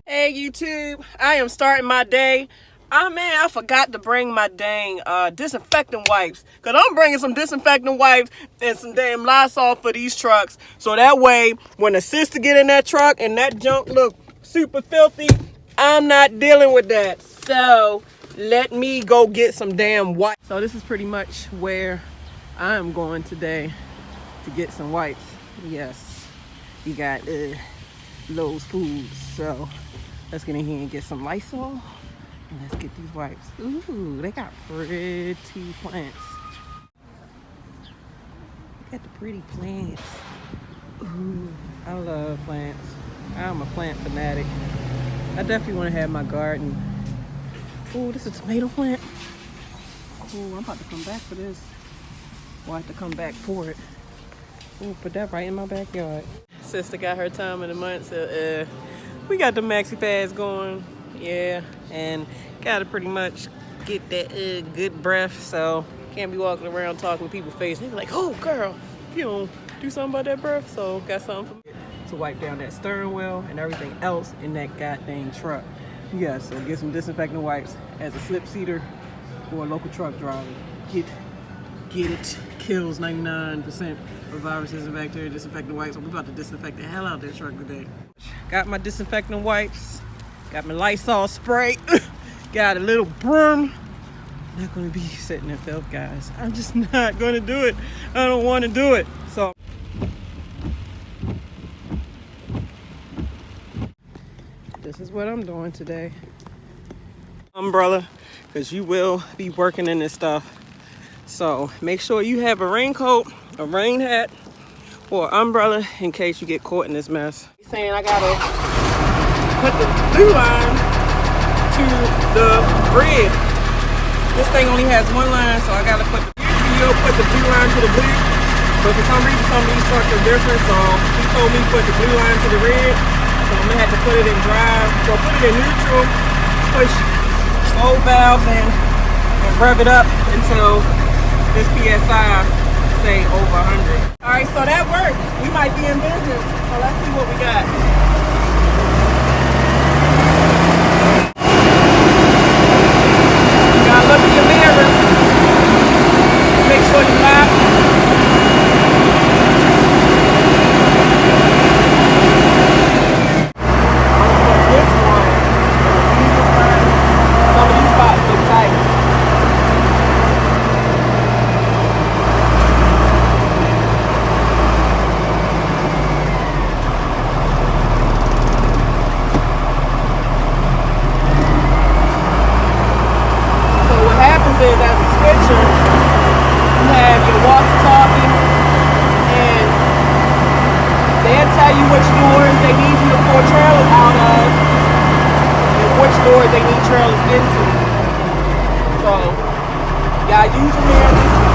Hey YouTube, I am starting my day. I forgot to bring my dang disinfectant wipes. Cause I'm bringing some disinfectant wipes and some damn Lysol for these trucks. So that way, when the sister get in that truck and that junk look super filthy, I'm not dealing with that. So let me go get some damn wipes. So this is pretty much where I'm going today to get some wipes. Yes, you got Lowe's Foods. So let's get in here and get some Lysol. And let's get these wipes. Ooh, they got pretty plants. Look at the pretty plants. Ooh, I love plants. I'm a plant fanatic. I definitely want to have my garden. Ooh, this is a tomato plant. Ooh, I'm about to come back for this. Well, I have to come back for it. Ooh, put that right in my backyard. Sister got her time of the month, so we got the maxi pads going. Yeah, and gotta pretty much get that good breath, so can't be walking around talking to people's face. They be like, oh girl, you don't do something about that breath. So got something to wipe down that steering wheel and everything else in that goddamn truck. Yeah, so get some disinfectant wipes as a slip seater or a local truck driver. Get it. Kills 99% of viruses and bacteria. Disinfectant wipes. So we're about to disinfect the hell out of this truck today. Got my disinfectant wipes. Got my Lysol spray. Got a little broom. Not gonna be sitting in filth, guys. I'm just not gonna do it. I don't want to do it. So this is what I'm doing today. Umbrella, because you will be working in this stuff. So make sure you have a raincoat, a rain hat, or umbrella in case you get caught in this mess. Saying I gotta put the blue line to the red. This thing only has one line, so I gotta put the blue line to the blue. But for some reason, some of these trucks are different, so he told me put the blue line to the red. So I'm gonna have to put it in drive. So put it in neutral, push both valves and rev it up until this PSI say over 100. All right, so that worked. We might be in business. So let's see what we got. You gotta look in your mirror. Make sure you laugh. This one, some of these spots look tight. Is as a switcher, you have your walkie-talkie, and they'll tell you which doors they need you to pull trailers out of, and which doors they need trailers into. So, you gotta use your hands.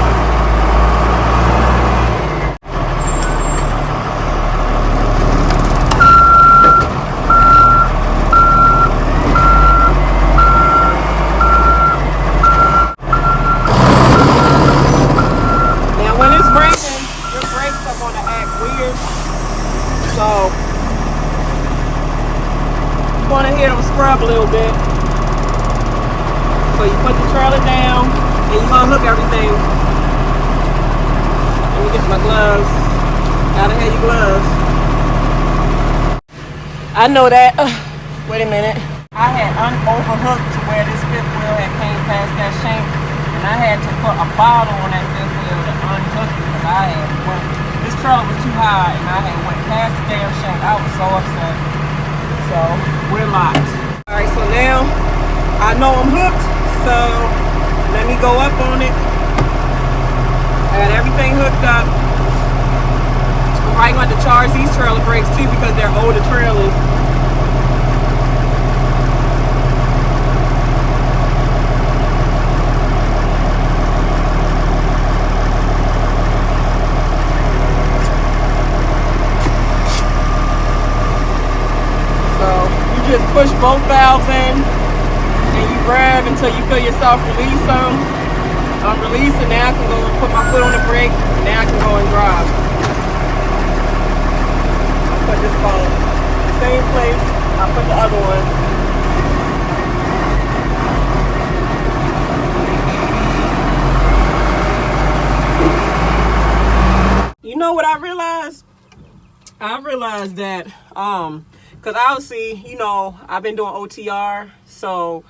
So you want to hear them scrub a little bit. So you put the trailer down and you unhook everything. Let me get my gloves. Gotta have your gloves. I know that. Wait a minute. I had overhooked to where this fifth wheel had came past that shank, and I had to put a bottle on that fifth wheel to unhook it because I had went. This trailer was too high and I had went past the damn shank. I was so upset. So we're locked. Alright, so now I know I'm hooked. So let me go up on it. I got everything hooked up. I'm probably going to have to charge these trailer brakes too because they're older trailers. Just push both valves in and you grab until you feel yourself release them. I'm releasing, now I can go and put my foot on the brake, and now I can go and drive. I'll put this ball in the same place I put the other one. Because obviously, you know, I've been doing OTR, so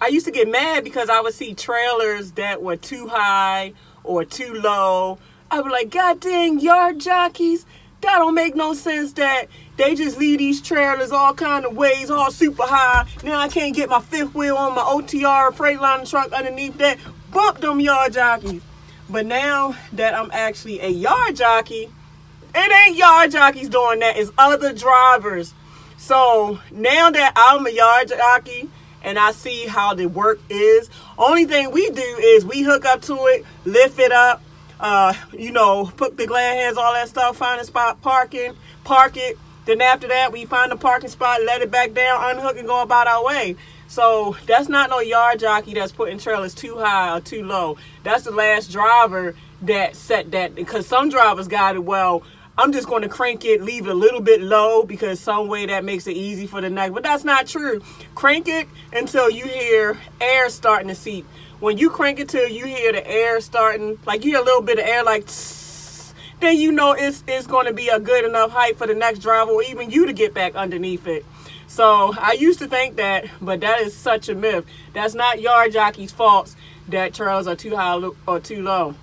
I used to get mad because I would see trailers that were too high or too low. I would be like, God dang, yard jockeys, that don't make no sense that they just leave these trailers all kind of ways, all super high. Now I can't get my fifth wheel on my OTR Freightliner truck underneath that. Bump them yard jockeys. But now that I'm actually a yard jockey, it ain't yard jockeys doing that, it's other drivers. So now that I'm a yard jockey and I see how the work is, only thing we do is we hook up to it, lift it up, you know, put the glad hands, all that stuff, find a spot, park it. Then after that, we find a parking spot, let it back down, unhook, and go about our way. So that's not no yard jockey that's putting trailers too high or too low. That's the last driver that set that, because some drivers got it, well, I'm just going to crank it, leave it a little bit low because some way that makes it easy for the next. But that's not true. Crank it until you hear air starting to seep. When you crank it till you hear the air starting, like you hear a little bit of air like tss, then you know it's going to be a good enough height for the next driver or even you to get back underneath it. So I used to think that, but that is such a myth. That's not yard jockeys' faults that trailers are too high or too low.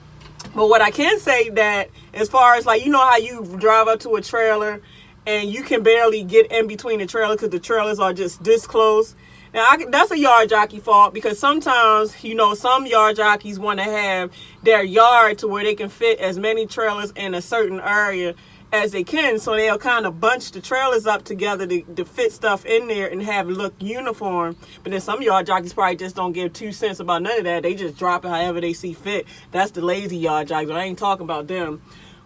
But what I can say that as far as like, you know how you drive up to a trailer and you can barely get in between the trailer because the trailers are just this close. Now, that's a yard jockey fault because sometimes, you know, some yard jockeys want to have their yard to where they can fit as many trailers in a certain area as they can. So they'll kind of bunch the trailers up together to fit stuff in there and have it look uniform. But then some yard jockeys probably just don't give 2 cents about none of that. They just drop it however they see fit. That's the lazy yard jockeys. I ain't talking about them.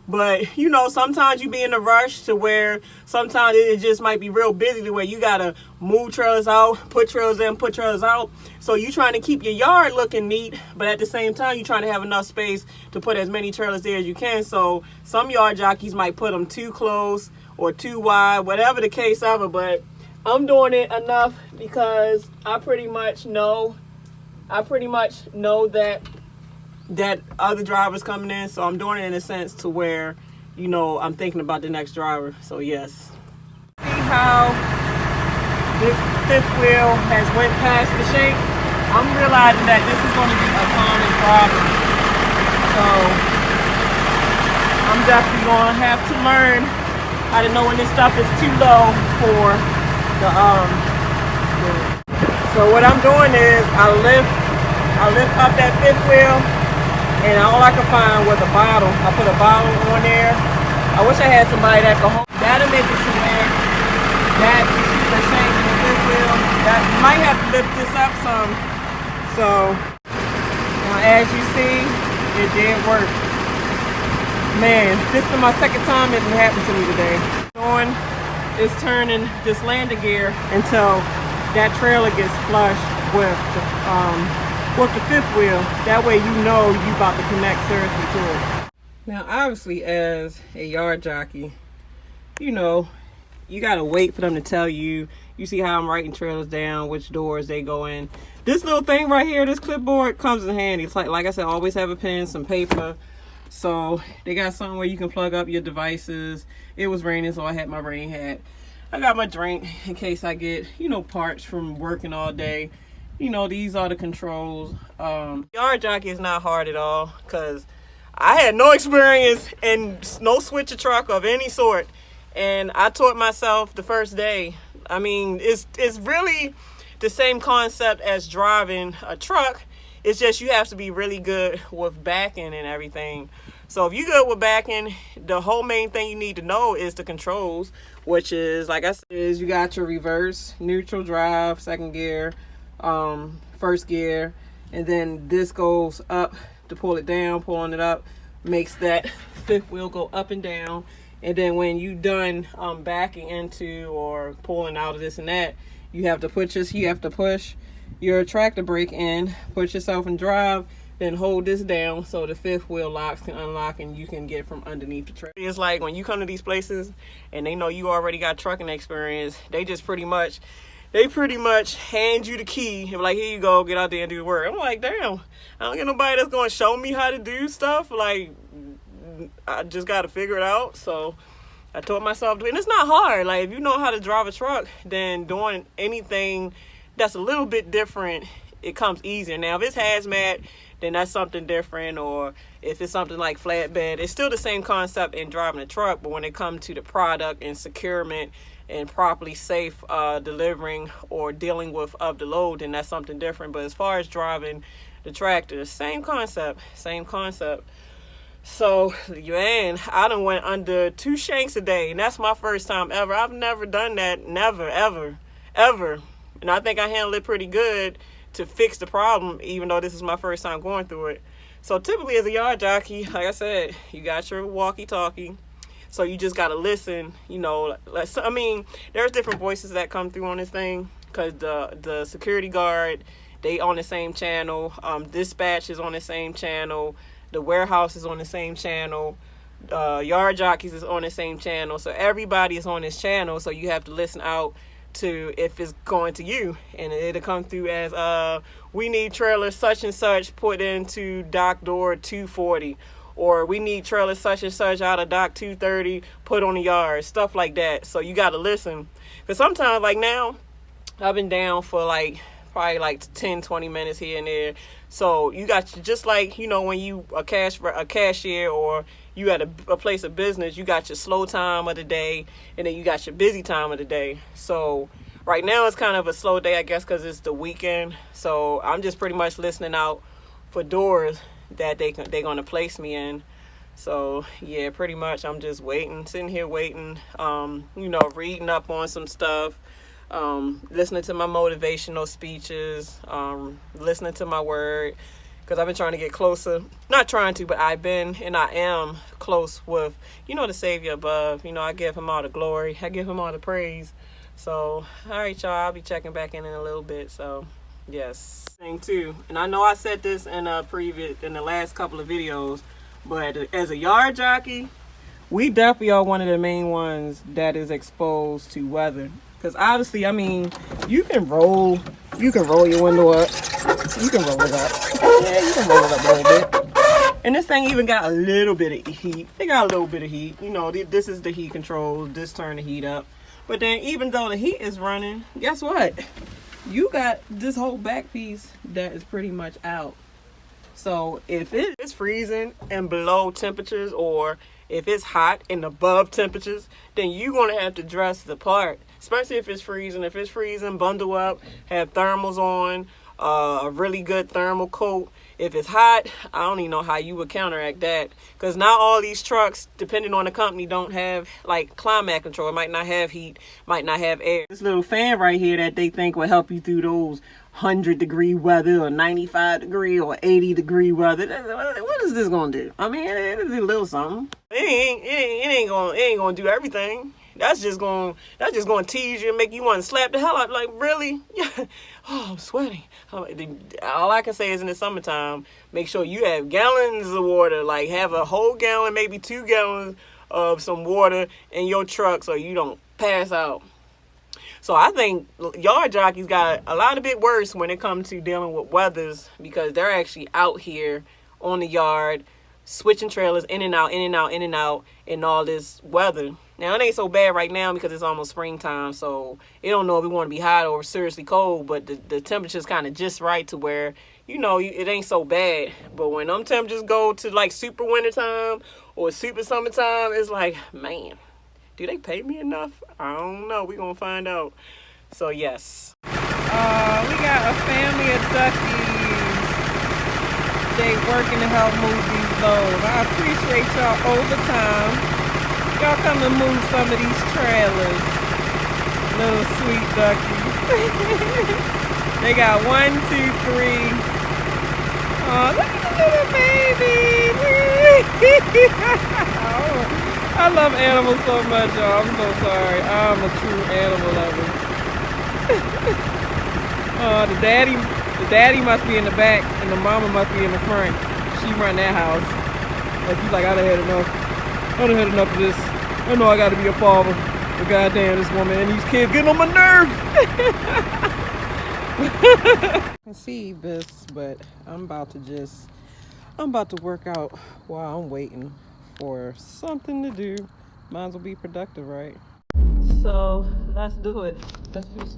But, you know, sometimes you be in a rush to where sometimes it just might be real busy to where you got to move trailers out, put trailers in, put trailers out. So you trying to keep your yard looking neat, but at the same time, you trying to have enough space to put as many trailers there as you can. So some yard jockeys might put them too close or too wide, whatever the case ever. But I'm doing it enough because I pretty much know that other drivers coming in, so I'm doing it in a sense to where, you know, I'm thinking about the next driver. So yes. See how this fifth wheel has went past the shake? I'm realizing that this is going to be a common problem. So I'm definitely going to have to learn how to know when this stuff is too low for the So what I'm doing is I lift up that fifth wheel. And all I could find was a bottle. I put a bottle on there. I wish I had somebody that could hold. That'll make it to where that, you see the shank in the fifth wheel, that you might have to lift this up some. So, now as you see, it did work. Man, this is my second time it happened to me today. It's turning this landing gear until that trailer gets flush with the fifth wheel. That way you know you about to connect seriously to it. Now obviously as a yard jockey, you know, you gotta wait for them to tell you. You see how I'm writing trailers down, which doors they go in. This little thing right here, this clipboard, comes in handy. It's like I said, always have a pen, some paper. So they got something where you can plug up your devices. It was raining, so I had my rain hat. I got my drink in case I get, you know, parts from working all day. You know, these are the controls. Yard jockey is not hard at all because I had no experience in no switcher truck of any sort. And I taught myself the first day. I mean, it's really the same concept as driving a truck. It's just you have to be really good with backing and everything. So if you're good with backing, the whole main thing you need to know is the controls, which is, like I said, is you got your reverse, neutral drive, second gear, first gear, and then this goes up to pull it down. Pulling it up makes that fifth wheel go up and down. And then when you done backing into or pulling out of this and that, you have to push your tractor brake in, put yourself in drive, then hold this down so the fifth wheel locks can unlock and you can get from underneath the tractor. It's like when you come to these places and they know you already got trucking experience, they pretty much hand you the key and be like, here you go, get out there and do the work. I'm like, damn, I don't get nobody that's going to show me how to do stuff. Like, I just got to figure it out. So I taught myself to, and it's not hard. Like, if you know how to drive a truck, then doing anything that's a little bit different, it comes easier. Now, if it's hazmat, then that's something different. Or if it's something like flatbed, it's still the same concept in driving a truck. But when it comes to the product and securement and properly safe delivering or dealing with of the load, then that's something different. But as far as driving the tractor, same concept. So, man, I done went under 2 shanks a day, and that's my first time ever. I've never done that, never, ever. And I think I handled it pretty good to fix the problem, even though this is my first time going through it. So typically as a yard jockey, like I said, you got your walkie-talkie. So you just got to listen, you know. I mean, there's different voices that come through on this thing, because the security guard, they on the same channel. Dispatch is on the same channel. The warehouse is on the same channel. Yard jockeys is on the same channel. So everybody is on this channel. So you have to listen out to if it's going to you. And it'll come through as, we need trailer such and such put into dock door 240. Or we need trailer such and such out of dock 230 put on the yard. Stuff like that. So you got to listen. Because sometimes, like now, I've been down for probably 10-20 minutes here and there. So you got just like, you know, when you a cashier or you at a place of business, you got your slow time of the day and then you got your busy time of the day. So right now it's kind of a slow day, I guess, because it's the weekend. So I'm just pretty much listening out for doors that they're going to place me in. So yeah, pretty much I'm just sitting here waiting, you know, reading up on some stuff. Listening to my motivational speeches, listening to my word, because I've been trying to get closer. Not trying to, but I've been and I am close with, you know, the Savior above. You know, I give him all the glory. I give him all the praise. So, all right, y'all, I'll be checking back in a little bit. So, yes. Thing too, and I know I said this in the last couple of videos, but as a yard jockey, we definitely are one of the main ones that is exposed to weather. Because obviously, I mean, you can roll your window up. You can roll it up. Yeah, you can roll it up a little bit. And this thing even got a little bit of heat. It got a little bit of heat. You know, this is the heat control. This turn the heat up. But then even though the heat is running, guess what? You got this whole back piece that is pretty much out. So if it's freezing and below temperatures, or if it's hot and above temperatures, then you're going to have to dress the part. Especially if it's freezing. If it's freezing, bundle up, have thermals on, a really good thermal coat. If it's hot, I don't even know how you would counteract that. Because not all these trucks, depending on the company, don't have like climate control. It might not have heat, might not have air. This little fan right here that they think will help you through those 100-degree weather or 95-degree or 80-degree weather. What is this gonna do? I mean, it's a little something. It ain't gonna do everything. That's just gonna tease you and make you want to slap the hell out. Like, really? Yeah. Oh, I'm sweating. All I can say is in the summertime, make sure you have gallons of water. Like, have a whole gallon, maybe 2 gallons of some water in your truck so you don't pass out. So I think yard jockeys got a lot of bit worse when it comes to dealing with weathers, because they're actually out here on the yard switching trailers in and out in all this weather. Now, it ain't so bad right now because it's almost springtime, so it don't know if we want to be hot or seriously cold, but the temperature's kind of just right to where, you know, it ain't so bad. But when them temperatures go to like super wintertime or super summertime, it's like, man, do they pay me enough? I don't know. We're going to find out. So, yes. We got a family of duckies. They working to help move these loads. I appreciate y'all overtime. Y'all come to move some of these trailers. Little sweet duckies. They got 1, 2, 3. Oh, look at the little baby. Oh, I love animals so much, y'all. I'm so sorry. I'm a true animal lover. Oh, the daddy must be in the back and the mama must be in the front. She run that house. Like, he's like, I done had enough. I done had enough of this. I know I gotta be a father. But goddamn, this woman and these kids getting on my nerves. I can see this, but I'm about to work out while I'm waiting for something to do. Might as well be productive, right? So let's do it. Let's just.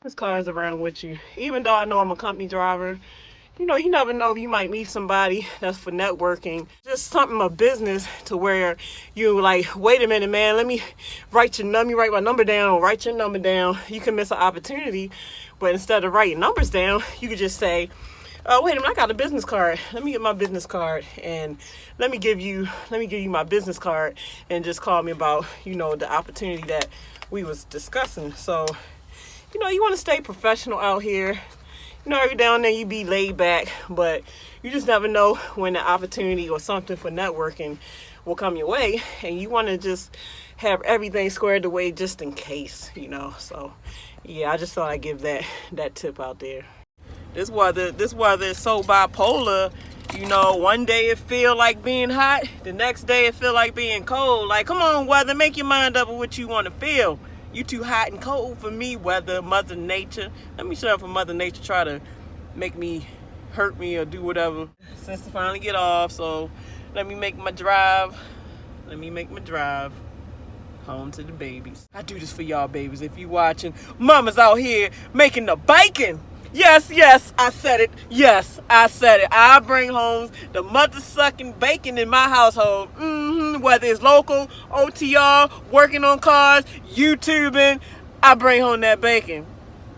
This car is around with you. Even though I know I'm a company driver, you know, you never know, you might meet somebody that's for networking. Just something of business to where you like, wait a minute, man, let me write my number down, write your number down. You can miss an opportunity, but instead of writing numbers down, you could just say, oh, wait a minute, I got a business card. Let me get my business card and let me give you my business card and just call me about, you know, the opportunity that we was discussing. So, you know, you want to stay professional out here. You know, every now and then you be laid back, but you just never know when the opportunity or something for networking will come your way, and you want to just have everything squared away just in case, you know. So, yeah, I just thought I'd give that tip out there. This weather is so bipolar. You know, one day it feel like being hot, the next day it feel like being cold. Like, come on, weather, make your mind up with what you want to feel. You too hot and cold for me, weather, Mother Nature. Let me shut up for Mother Nature try to make me hurt me or do whatever. Since I finally get off, so let me make my drive home to the babies. I do this for y'all babies. If you watching, mama's out here making the bacon. Yes, I said it. Yes, I said it. I bring home the mother-sucking bacon in my household. Whether it's local, OTR, working on cars, YouTubing, I bring home that bacon.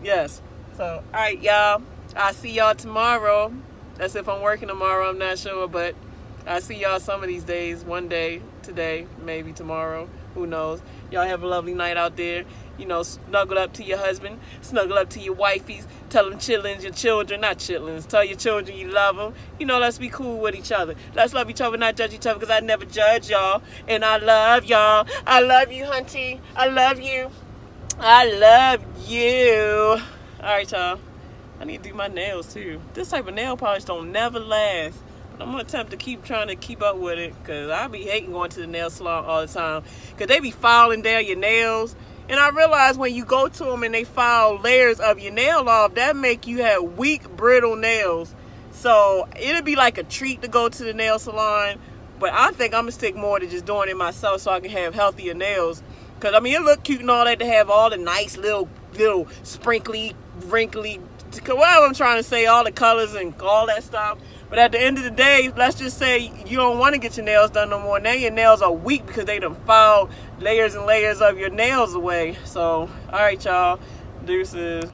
Yes. So, all right, y'all. I'll see y'all tomorrow. That's if I'm working tomorrow. I'm not sure, but I'll see y'all some of these days. One day, today, maybe tomorrow. Who knows? Y'all have a lovely night out there. You know, snuggle up to your husband, snuggle up to your wifeys, tell them chillins, your children, not chillins, tell your children you love them. You know, let's be cool with each other. Let's love each other, not judge each other, because I never judge y'all. And I love y'all. I love you, hunty. I love you. I love you. All right, y'all. I need to do my nails, too. This type of nail polish don't never last. But I'm going to attempt to keep trying to keep up with it, because I be hating going to the nail salon all the time, because they be filing down your nails. And I realize when you go to them and they file layers of your nail off, that make you have weak, brittle nails. So it'll be like a treat to go to the nail salon. But I think I'm going to stick more to just doing it myself so I can have healthier nails. Because, I mean, it look cute and all that to have all the nice little sprinkly, wrinkly, whatever I'm trying to say, all the colors and all that stuff. But at the end of the day, let's just say you don't want to get your nails done no more. Now your nails are weak because they done filed layers and layers of your nails away. So, all right, y'all. Deuces.